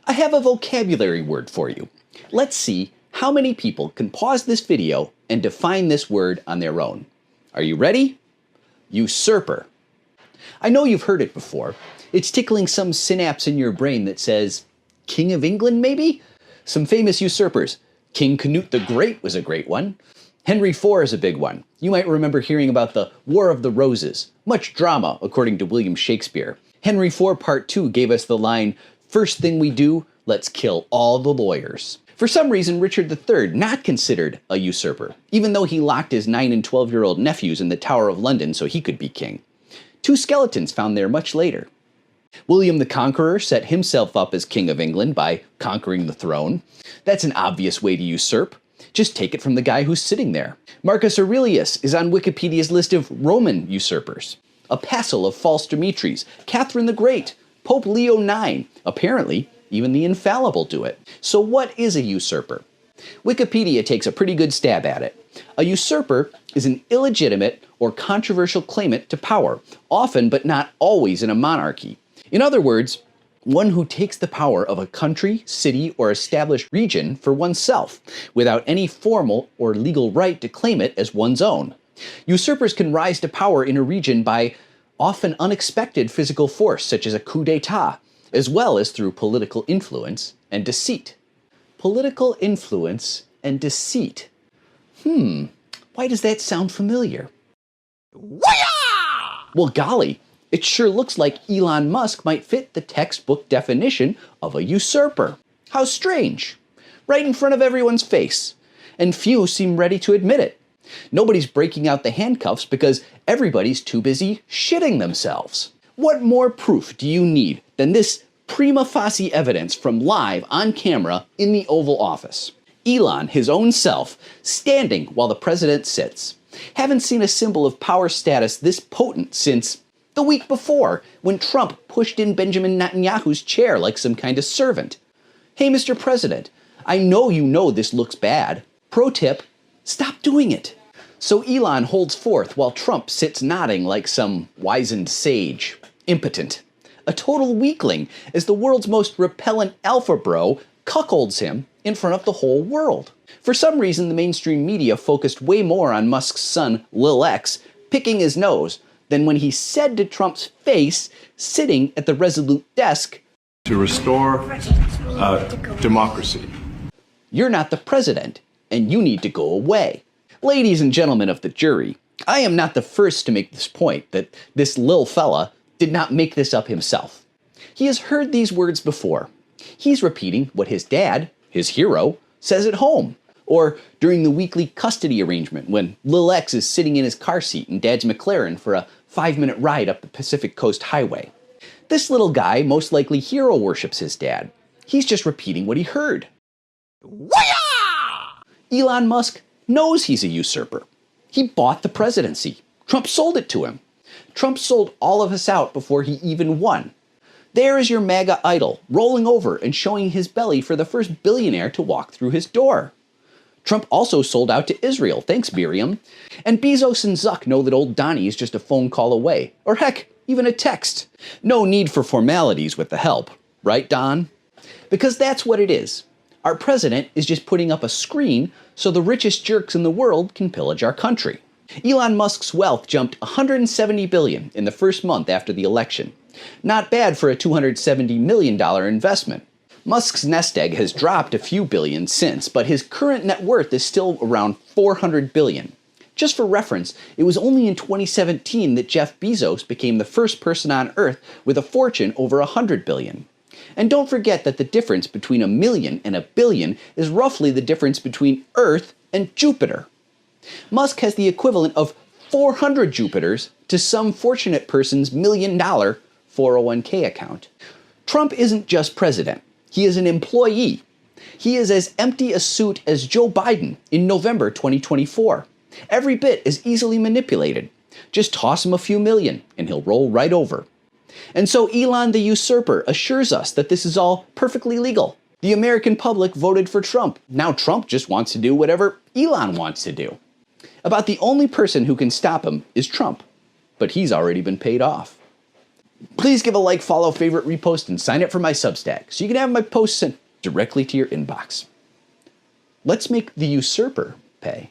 I have a vocabulary word for you. Let's see how many people can pause this video and define this word on their own. Are you ready? Usurper. I know you've heard it before. It's tickling some synapse in your brain that says, King of England maybe? Some famous usurpers. King Canute the Great was a great one. Henry IV is a big one. You might remember hearing about the War of the Roses. Much drama, according to William Shakespeare. Henry IV Part 2 gave us the line, "First thing we do, let's kill all the lawyers." For some reason, Richard III not considered a usurper, even though he locked his 9 and 12-year-old nephews in the Tower of London so he could be king. 2 skeletons found there much later. William the Conqueror set himself up as King of England by conquering the throne. That's an obvious way to usurp. Just take it from the guy who's sitting there. Marcus Aurelius is on Wikipedia's list of Roman usurpers. A passel of false Demetris, Catherine the Great, Pope Leo IX. Apparently, even the infallible do it. So what is a usurper? Wikipedia takes a pretty good stab at it. A usurper is an illegitimate or controversial claimant to power, often but not always in a monarchy. In other words, one who takes the power of a country, city, or established region for oneself, without any formal or legal right to claim it as one's own. Usurpers can rise to power in a region by often unexpected physical force, such as a coup d'etat, as well as through political influence and deceit. Political influence and deceit. Why does that sound familiar? Well, golly, it sure looks like Elon Musk might fit the textbook definition of a usurper. How strange. Right in front of everyone's face. And few seem ready to admit it. Nobody's breaking out the handcuffs because everybody's too busy shitting themselves. What more proof do you need than this prima facie evidence from live on camera in the Oval Office? Elon, his own self, standing while the president sits. Haven't seen a symbol of power status this potent since the week before, when Trump pushed in Benjamin Netanyahu's chair like some kind of servant. Hey, Mr. President, I know you know this looks bad. Pro tip, stop doing it. So Elon holds forth while Trump sits nodding like some wizened sage. Impotent. A total weakling as the world's most repellent alpha bro cuckolds him in front of the whole world. For some reason, the mainstream media focused way more on Musk's son, Lil X, picking his nose, than when he said to Trump's face, sitting at the Resolute desk, to restore democracy. "You're not the president, and you need to go away." Ladies and gentlemen of the jury, I am not the first to make this point that this lil fella did not make this up himself. He has heard these words before. He's repeating what his dad, his hero, says at home, or during the weekly custody arrangement when Lil X is sitting in his car seat in Dad's McLaren for a 5-minute ride up the Pacific Coast Highway. This little guy most likely hero worships his dad. He's just repeating what he heard. Elon Musk knows he's a usurper. He bought the presidency. Trump sold it to him. Trump sold all of us out before he even won. There is your MAGA idol, rolling over and showing his belly for the first billionaire to walk through his door. Trump also sold out to Israel, thanks Miriam. And Bezos and Zuck know that old Donnie is just a phone call away. Or heck, even a text. No need for formalities with the help. Right, Don? Because that's what it is. Our president is just putting up a screen so the richest jerks in the world can pillage our country. Elon Musk's wealth jumped $170 billion in the first month after the election. Not bad for a $270 million investment. Musk's nest egg has dropped a few billion since, but his current net worth is still around $400 billion. Just for reference, it was only in 2017 that Jeff Bezos became the first person on Earth with a fortune over $100 billion. And don't forget that the difference between $1 million and $1 billion is roughly the difference between Earth and Jupiter. Musk has the equivalent of 400 Jupiters to some fortunate person's $1 million 401k account. Trump isn't just president. He is an employee. He is as empty a suit as Joe Biden in November 2024. Every bit is easily manipulated. Just toss him a few million and he'll roll right over. And so Elon the usurper assures us that this is all perfectly legal. The American public voted for Trump. Now Trump just wants to do whatever Elon wants to do. About the only person who can stop him is Trump. But he's already been paid off. Please give a like, follow, favorite, repost, and sign up for my Substack so you can have my posts sent directly to your inbox. Let's make the usurper pay.